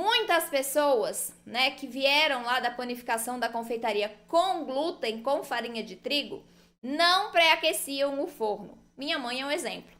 Muitas pessoas, né, que vieram lá da panificação da confeitaria com glúten, com farinha de trigo, não pré-aqueciam o forno. Minha mãe é um exemplo.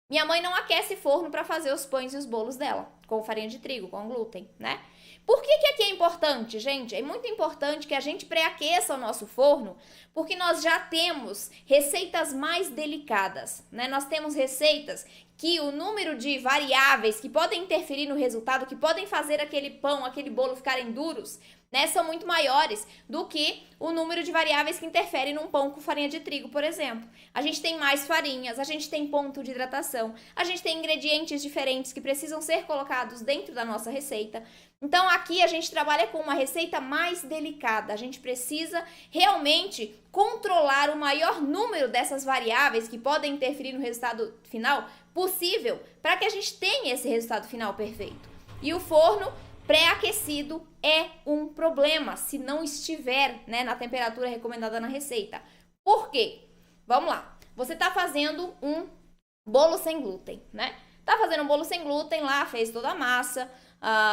Minha mãe não aquece forno para fazer os pães e os bolos dela, com farinha de trigo, com glúten, né? Por que aqui é importante, gente? É muito importante que a gente pré-aqueça o nosso forno, porque nós já temos receitas mais delicadas, né? Nós temos receitas que o número de variáveis que podem interferir no resultado, que podem fazer aquele pão, aquele bolo ficarem duros, né, são muito maiores do que o número de variáveis que interferem num pão com farinha de trigo, por exemplo. A gente tem mais farinhas, a gente tem ponto de hidratação, a gente tem ingredientes diferentes que precisam ser colocados dentro da nossa receita. Então aqui a gente trabalha com uma receita mais delicada, a gente precisa realmente controlar o maior número dessas variáveis que podem interferir no resultado final possível para que a gente tenha esse resultado final perfeito. E o forno pré-aquecido é um problema se não estiver, né, na temperatura recomendada na receita. Por quê? Vamos lá. Você está fazendo um bolo sem glúten, né? Tá fazendo um bolo sem glúten lá, fez toda a massa,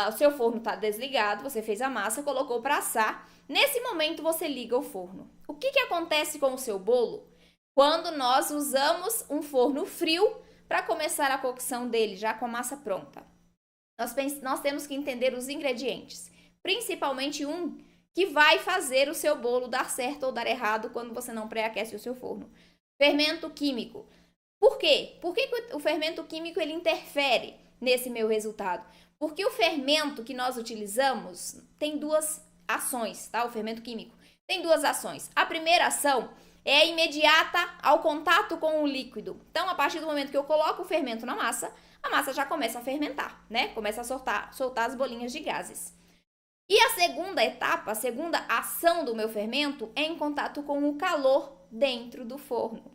o seu forno está desligado, você fez a massa, colocou para assar. Nesse momento você liga o forno. O que acontece com o seu bolo quando nós usamos um forno frio para começar a cocção dele, já com a massa pronta? Nós temos que entender os ingredientes, principalmente um que vai fazer o seu bolo dar certo ou dar errado quando você não pré-aquece o seu forno. Fermento químico. Por quê? Por que o fermento químico ele interfere nesse meu resultado? Porque o fermento que nós utilizamos tem duas ações, tá? O fermento químico tem duas ações. A primeira ação é imediata ao contato com o líquido. Então, a partir do momento que eu coloco o fermento na massa, a massa já começa a fermentar, né? Começa a soltar as bolinhas de gases. E a segunda etapa, a segunda ação do meu fermento é em contato com o calor dentro do forno.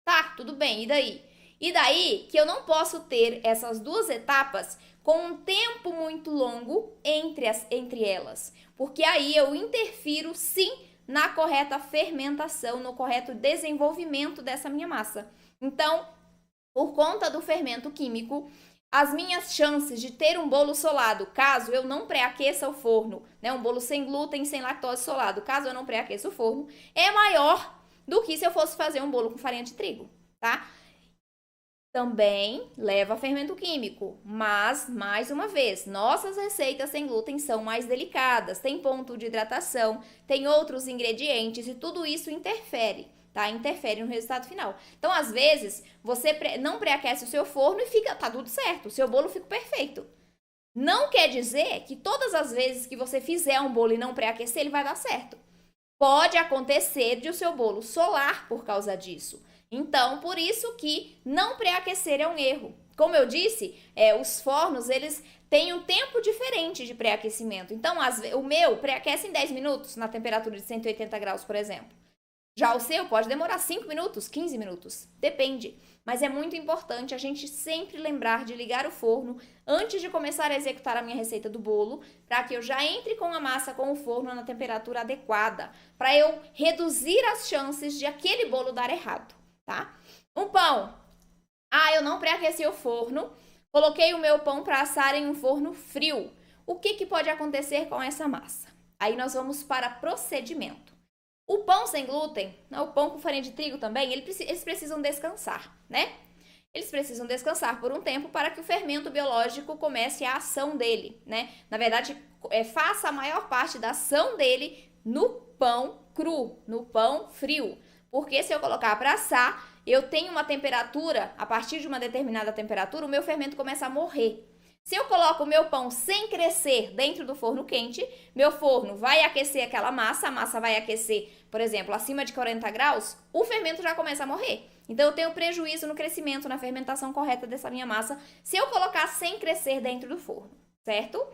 Tá, tudo bem, e daí? E daí que eu não posso ter essas duas etapas com um tempo muito longo entre elas, porque aí eu interfiro sim na correta fermentação, no correto desenvolvimento dessa minha massa. Então, por conta do fermento químico, as minhas chances de ter um bolo solado, caso eu não pré-aqueça o forno, né, um bolo sem glúten, sem lactose solado, caso eu não pré-aqueça o forno, é maior do que se eu fosse fazer um bolo com farinha de trigo, tá? Também leva fermento químico, mas, mais uma vez, nossas receitas sem glúten são mais delicadas, tem ponto de hidratação, tem outros ingredientes e tudo isso interfere, tá? Interfere no resultado final. Então, às vezes, você não pré-aquece o seu forno e tá tudo certo, o seu bolo fica perfeito. Não quer dizer que todas as vezes que você fizer um bolo e não pré-aquecer, ele vai dar certo. Pode acontecer de o seu bolo solar por causa disso. Então, por isso que não pré-aquecer é um erro. Como eu disse, os fornos, eles têm um tempo diferente de pré-aquecimento. Então, o meu pré-aquece em 10 minutos, na temperatura de 180 graus, por exemplo. Já o seu pode demorar 5 minutos, 15 minutos, depende. Mas é muito importante a gente sempre lembrar de ligar o forno antes de começar a executar a minha receita do bolo, para que eu já entre com a massa com o forno na temperatura adequada, para eu reduzir as chances de aquele bolo dar errado, tá? Um pão. Eu não pré-aqueci o forno, coloquei o meu pão para assar em um forno frio. O que pode acontecer com essa massa? Aí nós vamos para procedimento. O pão sem glúten, o pão com farinha de trigo também, eles precisam descansar, né? Eles precisam descansar por um tempo para que o fermento biológico comece a ação dele, né? Na verdade, faça a maior parte da ação dele no pão cru, no pão frio. Porque se eu colocar para assar, eu tenho uma temperatura, a partir de uma determinada temperatura, o meu fermento começa a morrer. Se eu coloco o meu pão sem crescer dentro do forno quente, meu forno vai aquecer aquela massa, a massa vai aquecer, por exemplo, acima de 40 graus, o fermento já começa a morrer. Então, eu tenho prejuízo no crescimento, na fermentação correta dessa minha massa, se eu colocar sem crescer dentro do forno, certo?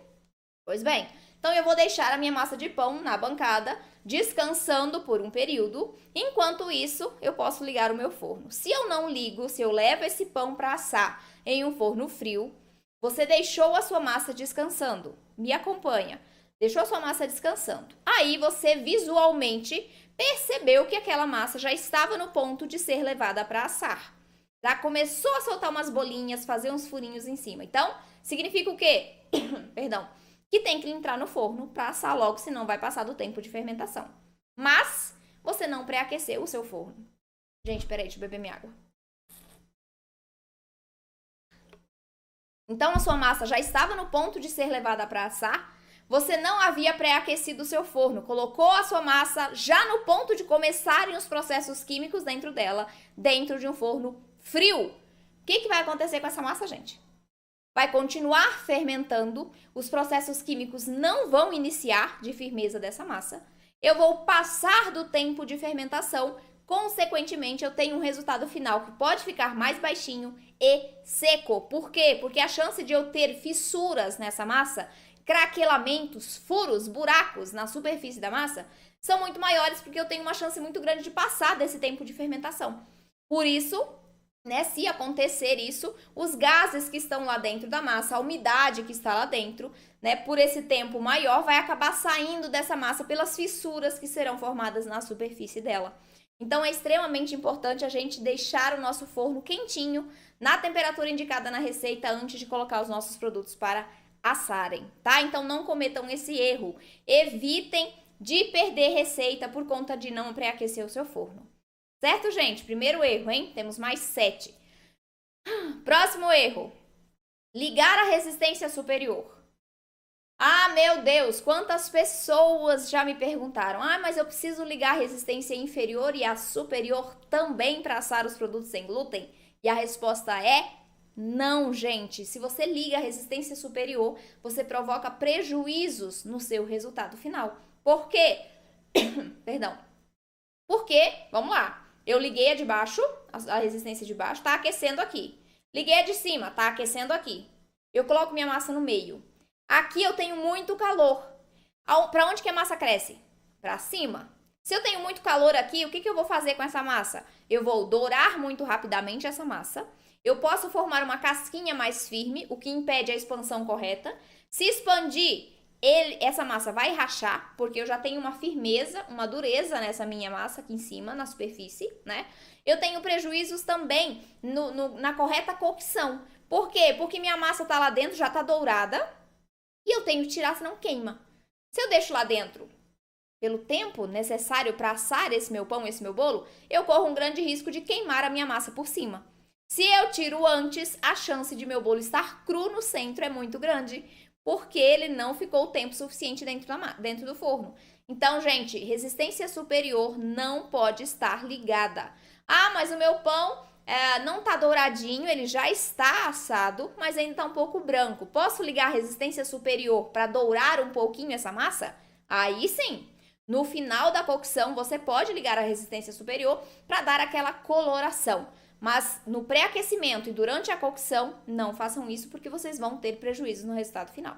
Pois bem, então eu vou deixar a minha massa de pão na bancada, descansando por um período. Enquanto isso, eu posso ligar o meu forno. Se eu não ligo, se eu levo esse pão para assar em um forno frio, você deixou a sua massa descansando. Me acompanha. Deixou a sua massa descansando. Aí você visualmente percebeu que aquela massa já estava no ponto de ser levada para assar. Já começou a soltar umas bolinhas, fazer uns furinhos em cima. Então, significa o quê? Perdão. que tem que entrar no forno para assar logo, senão vai passar do tempo de fermentação. Mas você não pré-aqueceu o seu forno. Gente, peraí, deixa eu beber minha água. Então, a sua massa já estava no ponto de ser levada para assar. Você não havia pré-aquecido o seu forno. Colocou a sua massa já no ponto de começarem os processos químicos dentro dela, dentro de um forno frio. O que vai acontecer com essa massa, gente? Vai continuar fermentando. Os processos químicos não vão iniciar de firmeza dessa massa. Eu vou passar do tempo de fermentação. Consequentemente, eu tenho um resultado final que pode ficar mais baixinho e seco. Por quê? Porque a chance de eu ter fissuras nessa massa, craquelamentos, furos, buracos na superfície da massa, são muito maiores porque eu tenho uma chance muito grande de passar desse tempo de fermentação. Por isso, né, se acontecer isso, os gases que estão lá dentro da massa, a umidade que está lá dentro, né, por esse tempo maior, vai acabar saindo dessa massa pelas fissuras que serão formadas na superfície dela. Então, é extremamente importante a gente deixar o nosso forno quentinho, na temperatura indicada na receita, antes de colocar os nossos produtos para assarem, tá? Então, não cometam esse erro. Evitem de perder receita por conta de não pré-aquecer o seu forno. Certo, gente? Primeiro erro, hein? Temos mais 7. Próximo erro. Ligar a resistência superior. Ah, meu Deus, quantas pessoas já me perguntaram. Ah, mas eu preciso ligar a resistência inferior e a superior também para assar os produtos sem glúten? E a resposta é não, gente. Se você liga a resistência superior, você provoca prejuízos no seu resultado final. Por quê? Perdão. Porque, vamos lá, eu liguei a de baixo, a resistência de baixo, tá aquecendo aqui. Liguei a de cima, tá aquecendo aqui. Eu coloco minha massa no meio. Aqui eu tenho muito calor. Para onde que a massa cresce? Para cima. Se eu tenho muito calor aqui, o que eu vou fazer com essa massa? Eu vou dourar muito rapidamente essa massa. Eu posso formar uma casquinha mais firme, o que impede a expansão correta. Se expandir, essa massa vai rachar, porque eu já tenho uma firmeza, uma dureza nessa minha massa aqui em cima, na superfície, né? Eu tenho prejuízos também na correta cocção. Por quê? Porque minha massa tá lá dentro, já tá dourada. E eu tenho que tirar, senão queima. Se eu deixo lá dentro, pelo tempo necessário para assar esse meu pão, esse meu bolo, eu corro um grande risco de queimar a minha massa por cima. Se eu tiro antes, a chance de meu bolo estar cru no centro é muito grande, porque ele não ficou o tempo suficiente dentro do forno. Então, gente, resistência superior não pode estar ligada. Ah, mas o meu pão não tá douradinho, ele já está assado, mas ainda tá um pouco branco. Posso ligar a resistência superior para dourar um pouquinho essa massa? Aí sim, no final da cocção você pode ligar a resistência superior para dar aquela coloração. Mas no pré-aquecimento e durante a cocção, não façam isso porque vocês vão ter prejuízo no resultado final.